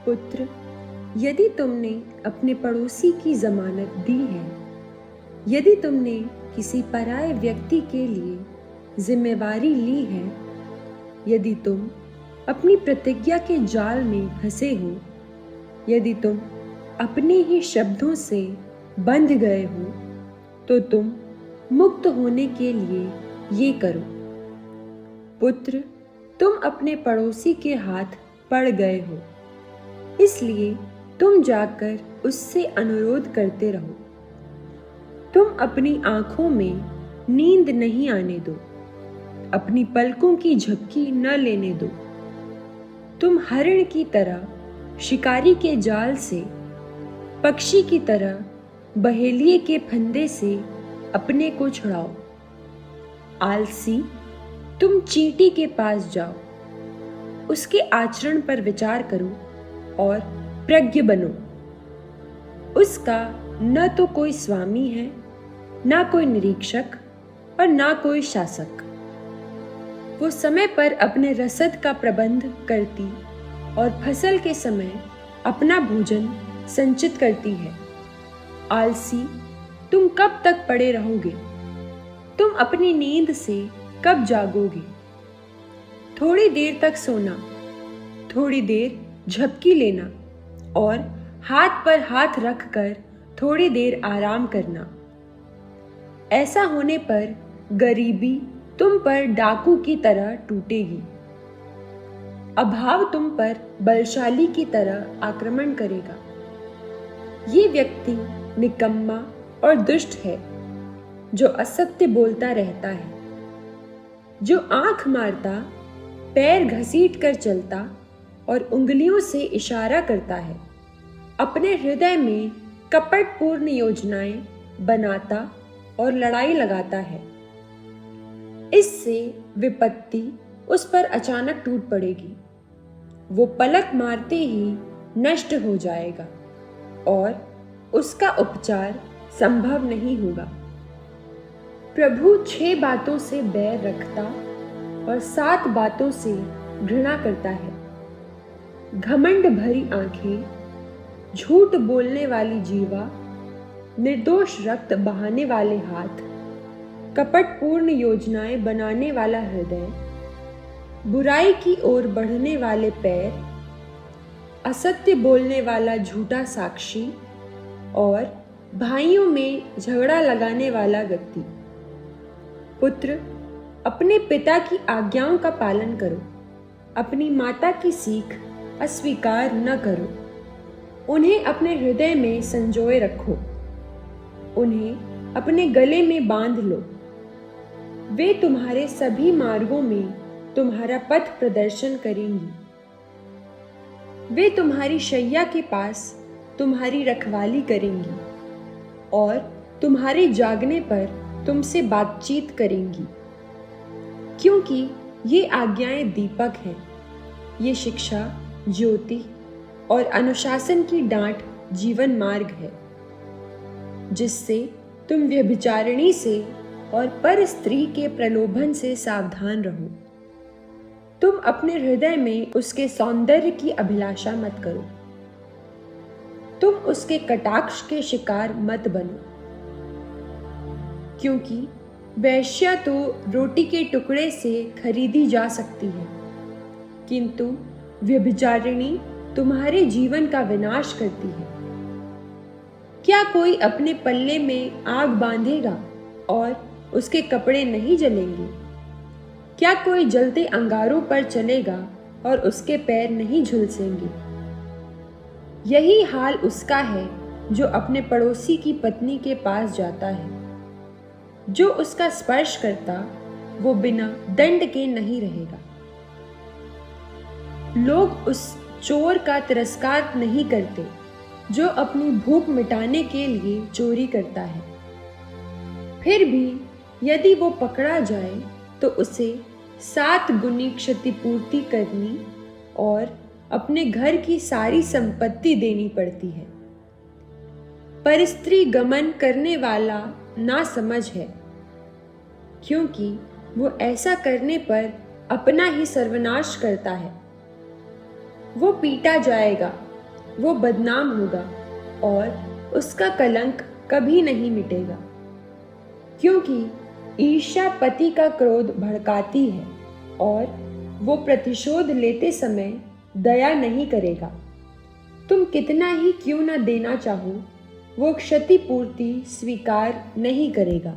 पुत्र, यदि तुमने अपने पड़ोसी की जमानत दी है, यदि तुमने किसी पराये व्यक्ति के लिए जिम्मेवारी ली है, यदि तुम अपनी प्रतिज्ञा के जाल में फंसे हो, यदि तुम अपने ही शब्दों से बंध गए हो, तो तुम मुक्त होने के लिए ये करो। पुत्र, तुम अपने पड़ोसी के हाथ पड़ गए हो, इसलिए तुम जाकर उससे अनुरोध करते रहो। तुम अपनी आंखों में नींद नहीं आने दो, अपनी पलकों की झपकी न लेने दो। तुम हरिण की तरह शिकारी के जाल से, पक्षी की तरह बहेलिए के फंदे से अपने को छुड़ाओ। आलसी, तुम चींटी के पास जाओ, उसके आचरण पर विचार करो और प्रज्ञ बनो। उसका न तो कोई स्वामी है, ना कोई निरीक्षक और ना कोई शासक। वो समय पर अपने रसद का प्रबंध करती और फसल के समय अपना भोजन संचित करती है। आलसी, तुम कब तक पड़े रहोगे? तुम अपनी नींद से कब जागोगे? थोड़ी देर तक सोना, थोड़ी देर झपकी लेना और हाथ पर हाथ रखकर थोड़ी देर आराम करना। ऐसा होने पर गरीबी तुम पर डाकू की तरह टूटेगी, अभाव तुम पर बलशाली की तरह आक्रमण करेगा। ये व्यक्ति निकम्मा और दुष्ट है, जो असत्य बोलता रहता है, जो आंख मारता, पैर घसीट कर चलता और उंगलियों से इशारा करता है, अपने हृदय में कपटपूर्ण योजनाएं बनाता और लड़ाई लगाता है। इससे विपत्ति उस पर अचानक टूट पड़ेगी, वो पलक मारते ही नष्ट हो जाएगा और उसका उपचार संभव नहीं होगा। प्रभु 6 बातों से बैर रखता और 7 बातों से घृणा करता है: घमंड भरी आंखें, झूठ बोलने वाली जीवा, निर्दोष रक्त बहाने वाले हाथ, कपटपूर्ण योजनाएं बनाने वाला हृदय, बुराई की ओर बढ़ने वाले पैर, असत्य बोलने वाला झूठा साक्षी और भाइयों में झगड़ा लगाने वाला व्यक्ति। पुत्र, अपने पिता की आज्ञाओं का पालन करो, अपनी माता की सीख अस्वीकार न करो। उन्हें अपने हृदय में संजोए रखो, उन्हें अपने गले में बांध लो। वे तुम्हारे सभी मार्गों में तुम्हारा पथ प्रदर्शन करेंगी। वे तुम्हारी शैया के पास तुम्हारी रखवाली करेंगी और तुम्हारे जागने पर तुमसे बातचीत करेंगी, क्योंकि ये आज्ञाएं दीपक हैं, ये शिक्षा ज्योति और अनुशासन की डांट जीवन मार्ग है, जिससे तुम व्यभिचारिणी से और पर स्त्री के प्रलोभन से सावधान रहो। तुम अपने हृदय में उसके सौंदर्य की अभिलाषा मत करो, तुम उसके कटाक्ष के शिकार मत बनो, क्योंकि वैश्या तो रोटी के टुकड़े से खरीदी जा सकती है, किंतु व्यभिचारिणी तुम्हारे जीवन का विनाश करती है। क्या कोई अपने पल्ले में आग बांधेगा और उसके कपड़े नहीं जलेंगे? क्या कोई जलते अंगारों पर चलेगा और उसके पैर नहीं झुलसेंगे? यही हाल उसका है जो अपने पड़ोसी की पत्नी के पास जाता है। जो उसका स्पर्श करता, वो बिना दंड के नहीं रहेगा। लोग उस चोर का तिरस्कार नहीं करते जो अपनी भूख मिटाने के लिए चोरी करता है। फिर भी यदि वो पकड़ा जाए तो उसे 7 गुनी क्षतिपूर्ति करनी और अपने घर की सारी संपत्ति देनी पड़ती है। परस्त्री गमन करने वाला नासमझ है, क्योंकि वो ऐसा करने पर अपना ही सर्वनाश करता है। वो पीटा जाएगा वो बदनाम होगा और उसका कलंक कभी नहीं मिटेगा, क्योंकि ईर्ष्या पति का क्रोध भड़काती है और वो प्रतिशोध लेते समय दया नहीं करेगा। तुम कितना ही क्यों न देना चाहो, वो क्षतिपूर्ति स्वीकार नहीं करेगा।